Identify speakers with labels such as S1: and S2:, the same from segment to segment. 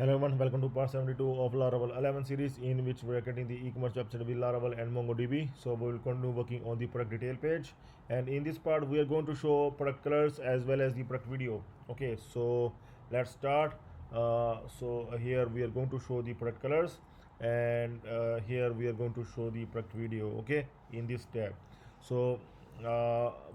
S1: Hello everyone, welcome to part 72 of Laravel 11 series in which we are getting the e-commerce website with Laravel and MongoDB. So we will continue working on the product detail page, and in this part we are going to show product colors as well as the product video. Okay, so let's start. Here we are going to show the product colors, and here we are going to show the product video. Okay, in this tab. So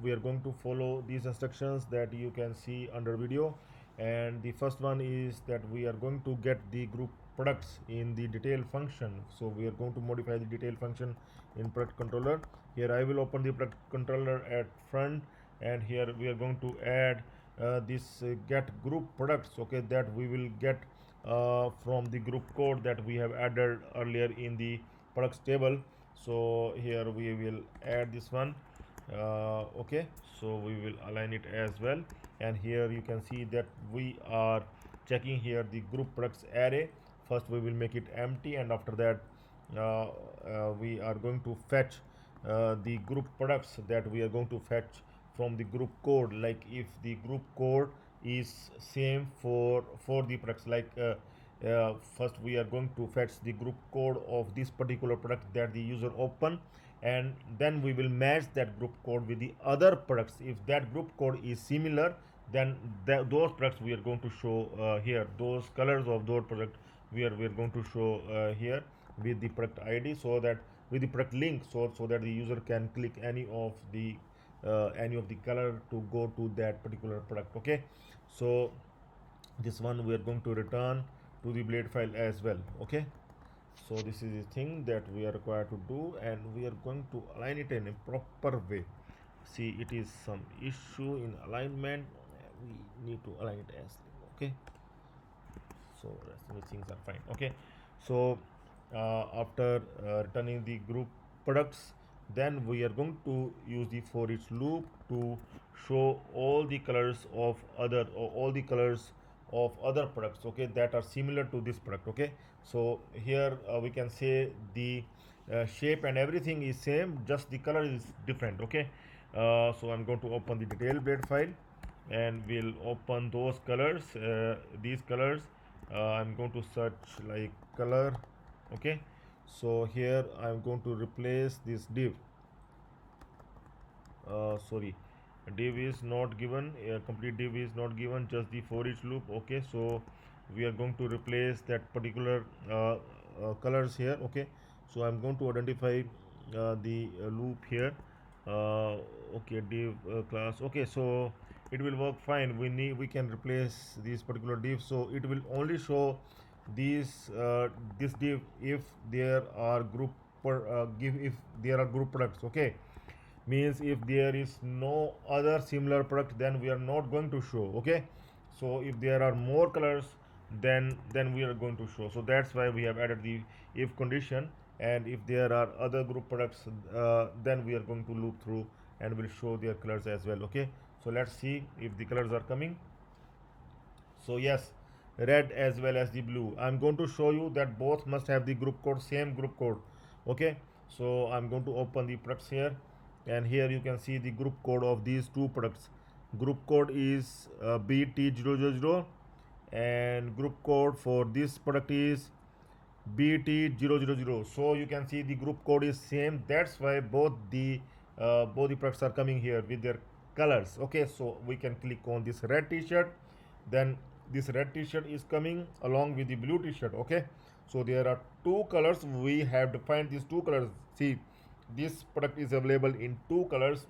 S1: we are going to follow these instructions that you can see under video, and the first one is that we are going to get the group products in the detail function. So we are going to modify the detail function in product controller. Here I will open the product controller at front, and here we are going to add this get group products, okay, that we will get from the group code that we have added earlier in the products table. So here we will add this one. Okay, so we will align it as well, and here you can see that we are checking here the group products array. First we will make it empty, and after that we are going to fetch the group products that we are going to fetch from the group code. Like if the group code is same for the products, like first we are going to fetch the group code of this particular product that the user open, and then we will match that group code with the other products. If that group code is similar, then those products we are going to show here. Those colors of those product we are going to show here with the product ID, so that with the product link, so that the user can click any of the color to go to that particular product. Okay, so this one we are going to return to the blade file as well. Okay, so this is the thing that we are required to do, and we are going to align it in a proper way. See, it is some issue in alignment. We need to align it as, okay, so rest things are fine. Okay, so after returning the group products, then we are going to use the for each loop to show all the colors of other, or all the colors of other products, okay, that are similar to this product. Okay, so here we can say the shape and everything is same, just the color is different. Okay, so I'm going to open the detail blade file, and we'll open those colors, these colors. I'm going to search like color. Okay, so here I'm going to replace this div. Sorry, div is not given, complete div is not given, just the for each loop. Okay, so we are going to replace that particular colors here. Okay, so I'm going to identify the loop here. Okay, div class. Okay, so it will work fine. We can replace this particular div, so it will only show these this div if there are group if there are group products. Okay, means if there is no other similar product, then we are not going to show. Okay, so if there are more colors, then we are going to show. So that's why we have added the if condition, and if there are other group products, then we are going to loop through and will show their colors as well. Okay, so let's see if the colors are coming. So yes, red as well as the blue. I'm going to show you that both must have the group code, same group code. Okay, so I'm going to open the products here, and here you can see the group code of these two products. Group code is BT000, and group code for this product is BT000. So you can see the group code is same. That's why both the products are coming here with their colors. Okay, so we can click on this red t-shirt, then this red t-shirt is coming along with the blue t-shirt. Okay, so there are two colors. We have defined these two colors. See, this product is available in two colors,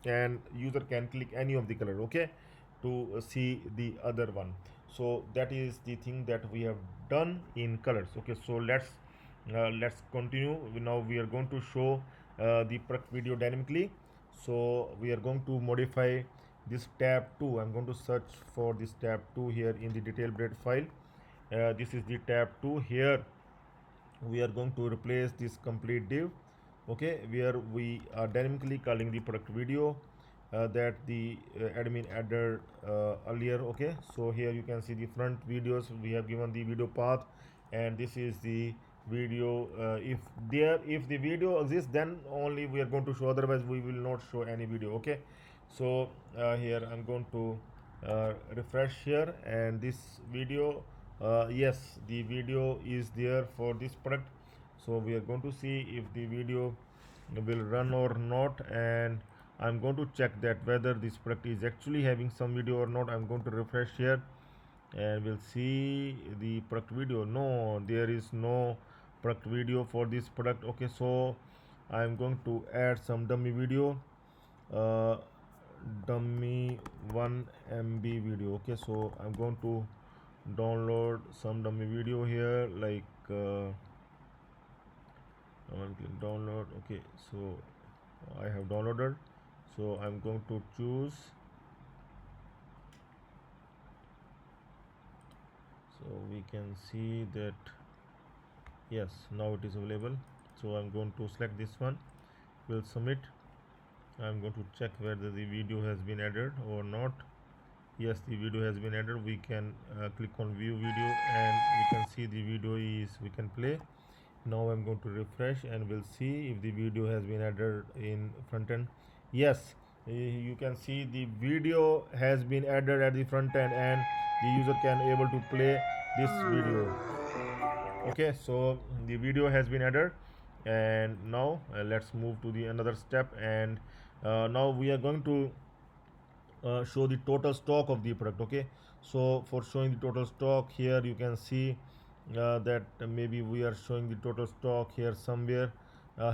S1: and user can click any of the color, okay, to see the other one. So that is the thing that we have done in colors. Okay, so let's continue. Now we are going to show the product video dynamically. So we are going to modify this tab 2. I'm going to search for this tab 2 here in the detail blade file. This is the tab 2. Here we are going to replace this complete div, okay, where we are dynamically calling the product video that the admin added earlier. Okay, so here you can see the front videos. We have given the video path, and this is the video. If the video exists, then only we are going to show, otherwise we will not show any video. Okay, so here I'm going to refresh here, and this video Yes, the video is there for this product, so we are going to see if the video will run or not, and I'm going to check that whether this product is actually having some video or not. I'm going to refresh here and we'll see the product video. No, there is no product video for this product. Okay, so I'm going to add some dummy video, uh, dummy 1 MB video. Okay, so I'm going to download some dummy video here, like I'm click download. Okay, so I have downloaded, so I'm going to choose. So we can see that yes, now it is available. So I'm going to select this one, will submit. I'm going to check whether the video has been added or not. Yes, the video has been added. We can click on view video and we can see the video is, we can play. Now I'm going to refresh and we'll see if the video has been added in front end. Yes, you can see the video has been added at the front end and the user can able to play this video. Okay, so the video has been added, and now let's move to the another step, and now we are going to show the total stock of the product. Okay, so for showing the total stock, here you can see that maybe we are showing the total stock here somewhere.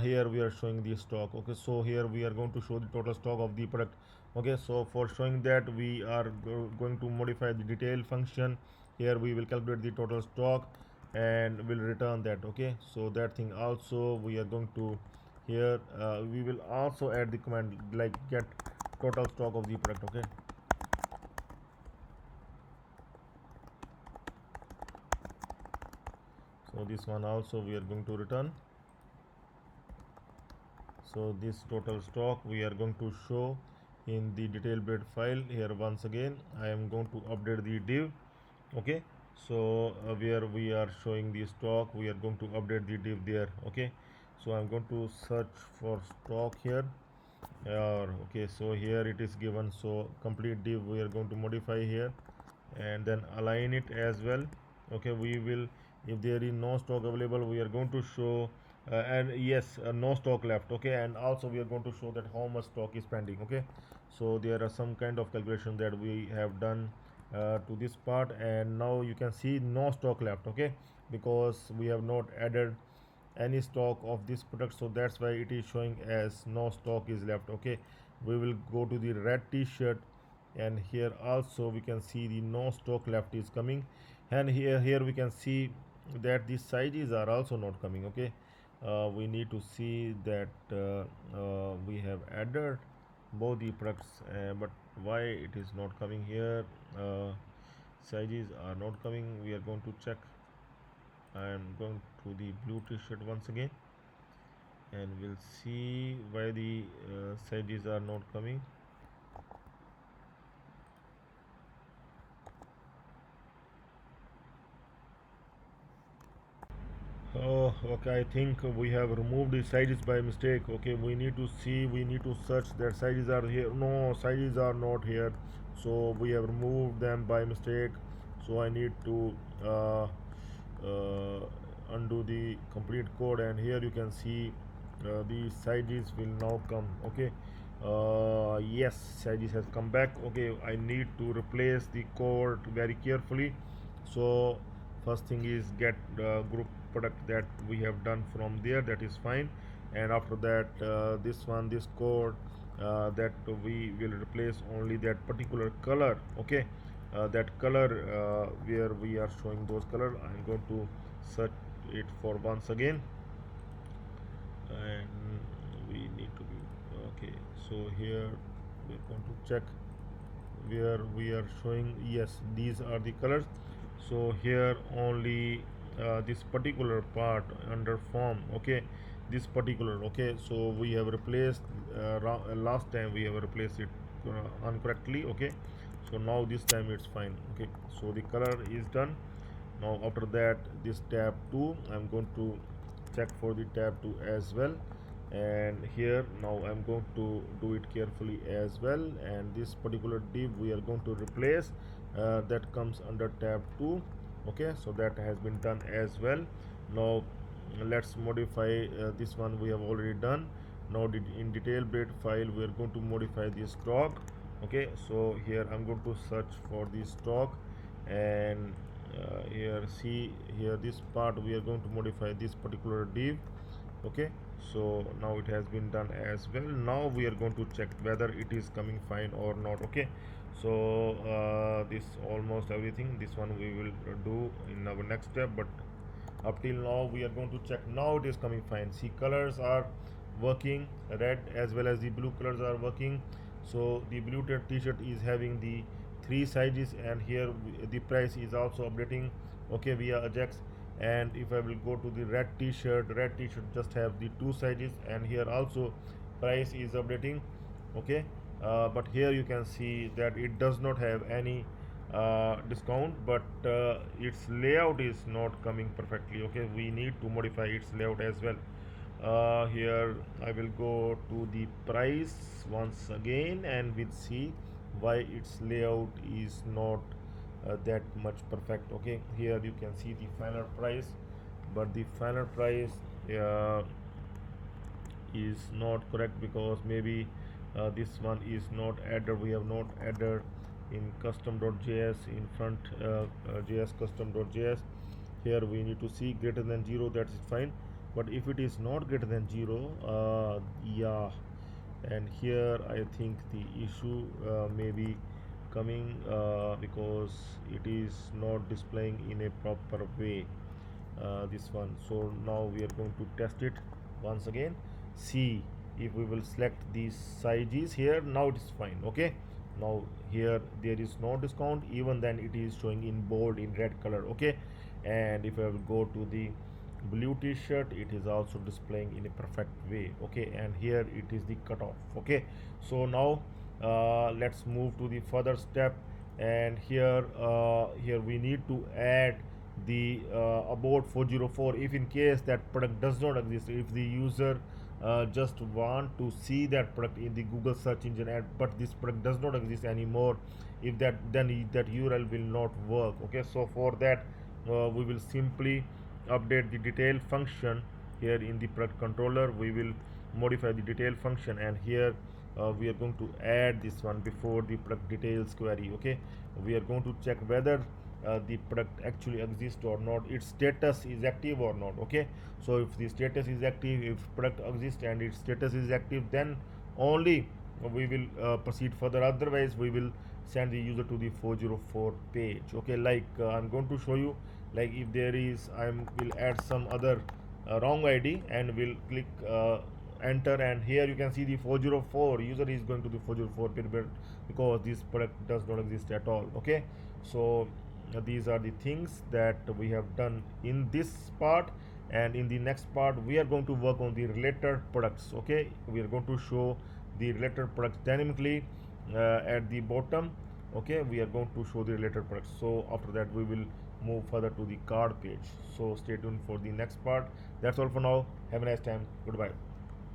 S1: Here we are showing the stock. Okay, so here we are going to show the total stock of the product. Okay, so for showing that, we are going to modify the detail function. Here we will calculate the total stock and will return that. Okay, so that thing also we are going to, here we will also add the command like get total stock of the product. Okay, so this one also we are going to return. So this total stock we are going to show in the detail bed file. Here once again I am going to update the div. Okay, so where we are showing the stock, we are going to update the div there. Okay, so I'm going to search for stock here. Okay, so here it is given, so complete div we are going to modify here and then align it as well. Okay, we will, if there is no stock available, we are going to show and yes, no stock left. Okay, and also we are going to show that how much stock is pending. Okay, so there are some kind of calculation that we have done to this part, and now you can see no stock left. Okay, because we have not added any stock of this product, so that's why it is showing as no stock is left. Okay, we will go to the red t-shirt, and here also we can see the no stock left is coming, and here we can see that the sizes are also not coming. Okay, we need to see that we have added both the products, but why it is not coming here, sizes are not coming. We are going to check. I am going to the blue t-shirt once again and we'll see why the sizes are not coming. Oh, okay, I think we have removed the sizes by mistake. Okay, we need to see, we need to search that sizes are here. No, sizes are not here, so we have removed them by mistake. So I need to uh, undo the complete code, and here you can see the sizes will now come. Okay, yes, sizes has come back. Okay, I need to replace the code very carefully. So first thing is get group product that we have done from there, that is fine, and after that this code that we will replace only that particular color. Okay, that color where we are showing those color, I'm going to search it for once again, and we need to be okay. So here we're going to check where we are showing, yes, these are the colors. So here only this particular part under form. Okay, this particular. Okay, so we have replaced last time we have replaced it incorrectly. Okay, so now this time it's fine. Okay, so the color is done. Now after that, this tab 2, I'm going to check for the tab 2 as well, and here now I'm going to do it carefully as well, and this particular div we are going to replace that comes under tab 2. Okay, so that has been done as well. Now let's modify this one we have already done. Now in detail bit file we are going to modify the stock. Okay, so here I'm going to search for the stock, and here see here this part we are going to modify this particular div. Okay, so now it has been done as well. Now we are going to check whether it is coming fine or not. Okay, so this almost everything, this one we will do in our next step, but up till now we are going to check. Now it is coming fine. See, colors are working, red as well as the blue colors are working. So the blue t-shirt is having the three sizes, and here the price is also updating, okay, via Ajax. And if I will go to the red t-shirt just have the two sizes, and here also price is updating, okay. But here you can see that it does not have any discount, but its layout is not coming perfectly. Okay, we need to modify its layout as well. Here I will go to the price once again, and we'll see why its layout is not that much perfect. Okay, here you can see the final price, but the final price uh, is not correct, because maybe this one is not added. We have not added in custom.js in front, js custom.js. Here we need to see greater than 0, that's fine. But if it is not greater than 0, yeah, and here I think the issue may be coming because it is not displaying in a proper way, this one. So now we are going to test it once again. See, if we will select these sizes here, now it is fine. Okay, now here there is no discount, even then it is showing in bold in red color. Okay, and if I will go to the blue t-shirt, it is also displaying in a perfect way. Okay, and here it is the cutoff. Okay, so now let's move to the further step, and here we need to add the about 404. If in case that product does not exist, if the user just want to see that product in the Google search engine, and but this product does not exist anymore, if that, then that URL will not work. Okay, so for that we will simply update the detail function. Here in the product controller we will modify the detail function, and here we are going to add this one before the product details query. Okay, we are going to check whether the product actually exists or not, its status is active or not. Okay, so if the status is active, if product exists and its status is active, then only we will proceed further. Otherwise we will send the user to the 404 page. Okay, like I'm going to show you, like if there is, I will add some other wrong ID, and will click enter, and here you can see the 404 user is going to the 404 page, because this product does not exist at all. Okay, so these are the things that we have done in this part, and in the next part we are going to work on the related products. Okay, we are going to show the related products dynamically at the bottom. Okay, we are going to show the related products. So after that we will move further to the card page. So stay tuned for the next part. That's all for now. Have a nice time. Goodbye.